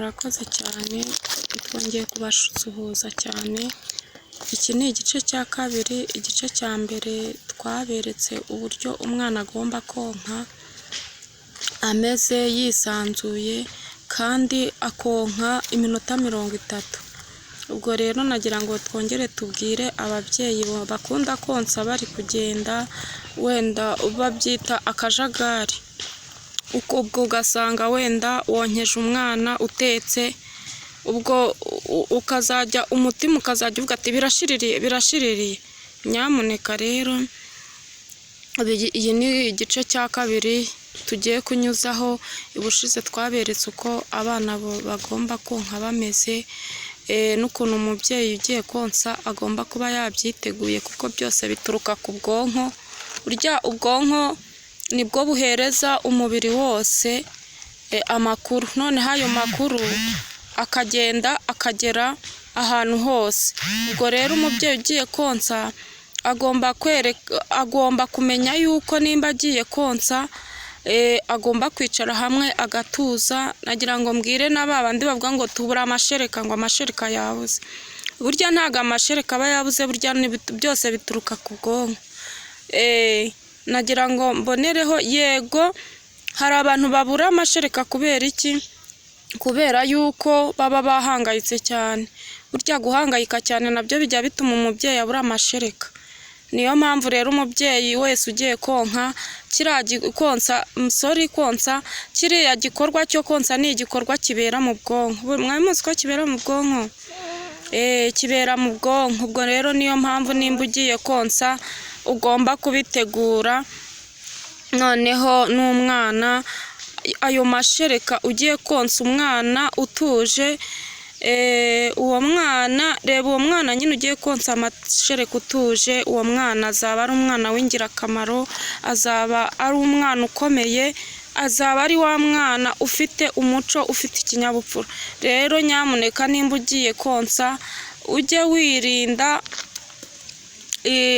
murakoze cyane, twongeye kubasuhuza cyane. Iki ni igice cya kabiri. Igice cya mbere twaberetse uburyo umwana agomba konka ameze yisanzuye kandi akonka iminota 30. Ubwo rero nagira ngo twongere tubwire ababyeyi bakunda konsa bari kugenda, wenda babyita akajagari, ubwo ugasanga wenda wonkeje umwana utetse, ubwo ukazajya umutima ukazajya uvuga ati birashiririye. Nyamuneka rero iyi ni igice cya kabiri tugiye kunyuzaho. Ubushize twaberetse uko abana bagomba konka bameze, n'ukuntu umubyeyi ugiye konsa agomba kuba yabyiteguye, kuko byose bituruka ku bwonko. Burya ubwonko nibwo buhereza umubiri wose amakuru, noneho ayo makuru akagenda akagera ahantu hose. Ubwo rero umubyeyi ugiye konsa agomba kumenya yuko nimba agiye konsa agomba kwicara hamwe agatuza. Nagira ngo mbwire n'abandi bavuga ngo tubura amashereka, ngo amashereka yabuze. Burya ntago amashereka aba yabuze, burya byose bituruka ku bwonko. Nagira ngo mbonereho, yego hari abantu babura amashereka kubera iki? Kubera yuko baba bahangayitse cyane. Burya guhangayika cyane nabyo bijya bituma umubyeyi abura amashereka. Niyo mpamvu rero umubyeyi wese ugiye konka konsa kiriya gikorwa cyo konsa ni igikorwa kibera mu bwonko. Mwari muzi ko kibera mu bwonko? Kibera mu bwonko. Ubwo rero niyo mpamvu nimba ugiye konsa ugomba kubitegura. Noneho n'umwana, ayo mashereka ugiye konsa umwana utuje, uwo mwana, reba uwo mwana nyine ugiye konsa amashereka utuje, uwo mwana azaba ari umwana w'ingirakamaro, azaba ari umwana ukomeye, azaba ari wa mwana ufite umuco, ufite ikinyabupfura. Rero nyamuneka nimba ugiye konsa ujye wirinda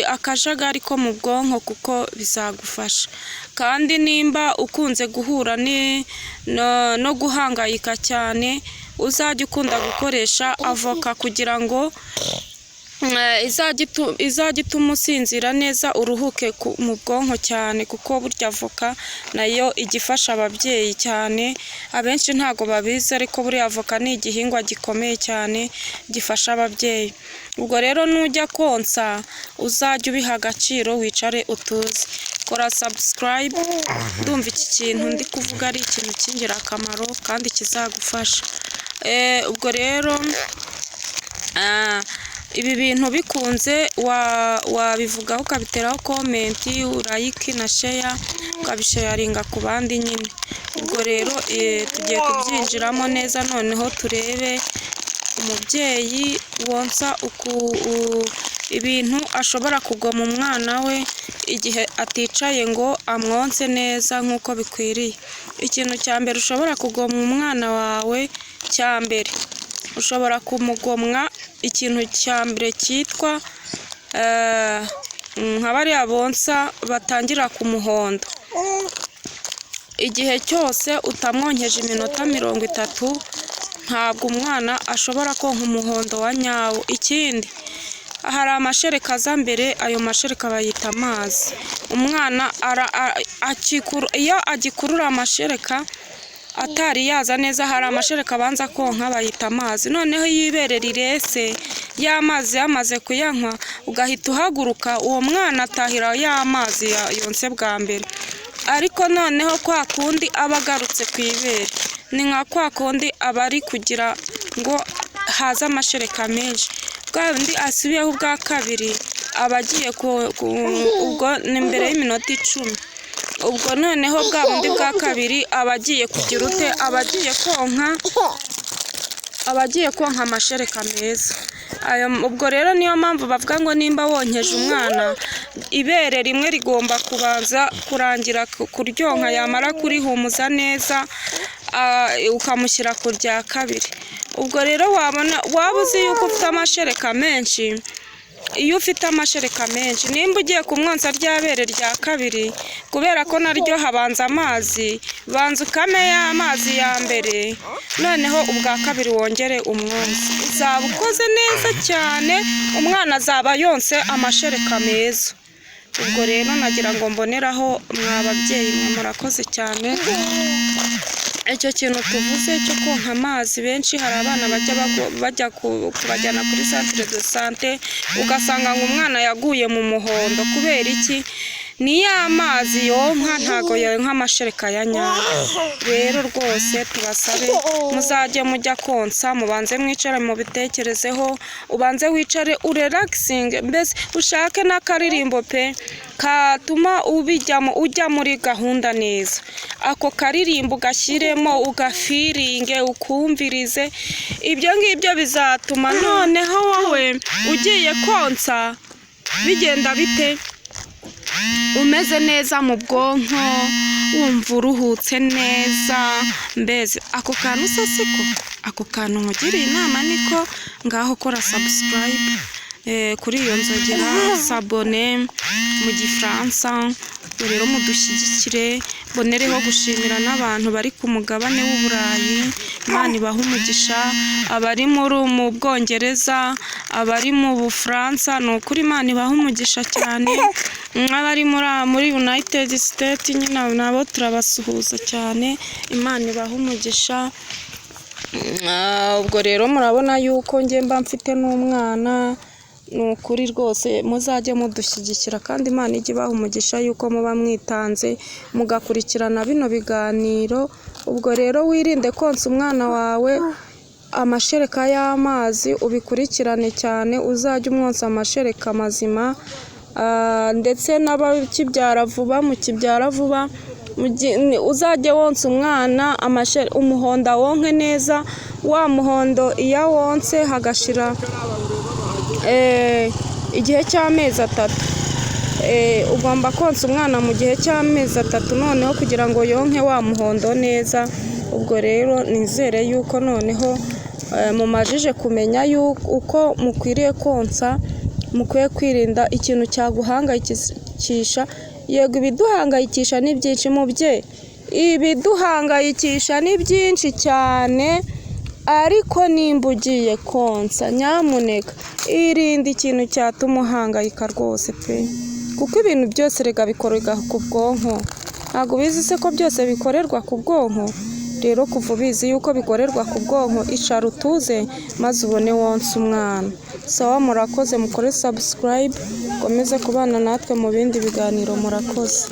akajagari ko mu bwonko, kuko bizagufasha. Kandi nimba ukunze guhura no guhangayika cyane, uzajya ukunda gukoresha avoka kugira ngo izajya ituma usinzira neza, uruhuke mu bwonko cyane, kuko burya avoka nayo igifasha ababyeyi cyane. Abenshi ntago babizi, ariko buriya avoka ni igihingwa gikomeye cyane gifasha ababyeyi. Ubwo rero nujya konsa uzajya ubiha agaciro, wicare utuze. Kora subscribe, ndumva iki kintu ndi kuvuga ari ikintu cy'ingirakamaro kandi kizagufasha. Ubwo rero ibi bintu bikunze wabivugaho, ukabiteraho komenti, urayiki na sheya, ukabisharinga ku bandi nyine. Ubwo rero tugiye kubyinjiramo neza, noneho turebe umubyeyi wonsa ibintu ashobora kugwa mu mwana we igihe aticaye ngo amwonse neza nk'uko bikwiriye. Ikintu cya mbere ushobora kugwa mu mwana wawe, cya mbere ushobora kumugomwa ikintu cya mbere cyitwa nka bariya bonsa batangira ku muhondo. Igihe cyose utamwonkeje iminota 30, ntabwo umwana ashobora konka umuhondo wa nyawo. Ikindi, hari amashereka aza mbere, ayo mashereka bayita amazi. Umwana iyo agikurura amashereka atari yaza neza, hari amashereka abanza konka bayita amazi. Noneho iyo ibere rirese, y'amazi yamaze kuyanywa, ugahita uhaguruka, uwo mwana atahira y'amazi yonse bwa mbere. Ariko noneho kwa kundi aba agarutse ku ibere, ni nka kwa kundi aba ari kugira ngo haze amashereka menshi. Bwa bundi asubiyeho ubwa kabiri, aba agiye ubwo ni mbere y'iminota 10. Ubwo noneho bwa bundi bwa kabiri aba agiye kugira ute, aba agiye konka amashereka meza. Ubwo rero niyo mpamvu bavuga ngo nimba wonkeje umwana, ibere rimwe rigomba kubanza kurangira kuryonka, yamara kurihumuza neza ukamushyira ku rya kabiri. Ubwo rero waba uzi yuko ufite amashereka menshi, iyo ufite amashereka menshi nimba ugiye kumwonsa ryabere rya kabiri kubera ko naryo habanza amazi banza ukame y'amazi ya mbere noneho ubwa kabiri wongere umwonsi uzaba ukoze neza cyane umwana azaba yonse amashereka meza. Ubwo rero nagira ngo mboneraho mwa babyeyi mwe murakoze cyane. Icyo kintu tuvuze cyo konka amazi benshi hari abana bajya kubajyana kuri centre de santé ugasanga ngo umwana yaguye mu muhondo kubera iki ni y'amazi yonka ntago yonka amashereka ya nyayo. Rero rwose tubasabe muzajye mujya konsa mubanze mwicare mu bitekerezeho ubanze wicare urelaxing mbese ushake n'akaririmbo pe katuma ubijyamo ujya muri gahunda neza. Ako karirimbo ugashyiremo ugafiringe ukumvirize ibyo ngibyo bizatuma noneho wowe ugiye konsa bigenda bite umeze neza mu bwonko wumva uruhutse neza. Mbese ako kantu se siko ako kantu nkugiriye inama niko ngaho kora subscribe kuri iyo nzogera s'abone mu gifaransa. Rero mudushyigikire bonereho gushimira n'abantu bari ku mugabane w'Uburayi Imana ibaha umugisha abari mu Bwongereza abari mu Bufaransa ni ukuri Imana ibaha umugisha cyane abari muri United States nyine nabo turabasuhuza cyane Imana ibaha umugisha. Ubwo rero murabona yuko njye mba mfite n'umwana ni ukuri rwose muzajye mudushyigikira kandi Imana ijye ibaha umugisha yuko muba mwitanze mugakurikirana bino biganiro. Ubwo rero wirinde konsa umwana wawe amashereka y'amazi ubikurikirane cyane uzajye umwonsa amashereka mazima ndetse n'abakibyara vuba mukibyara vuba uzajye wonsa umwana umuhondo wonke neza wa muhondo iyo wonse hagashira igihe cy'amezi 3 ugomba konsa umwana mu gihe cy'amezi 3 noneho kugira ngo yonke wa muhondo neza. Ubwo rero nizere yuko noneho mumajije kumenya uko mukwiriye konsa mukwiye kwirinda ikintu cyaguhangayikisha. Yego ibiduhangayikisha ni byinshi mubye ibiduhangayikisha ni byinshi cyane ariko nimba ugiye konsa nyamuneka irinde ikintu cyatuma uhangayika rwose pe kuko ibintu byose rega bikorerwa ku bwonko. Ntabwo bizi se ko byose bikorerwa ku bwonko. Rero kuva ubizi yuko bikorerwa ku bwonko icara utuze maze ubone wonsa umwana. Sawa murakoze mukore subscribe komeze kubana natwe mu bindi biganiro murakoze.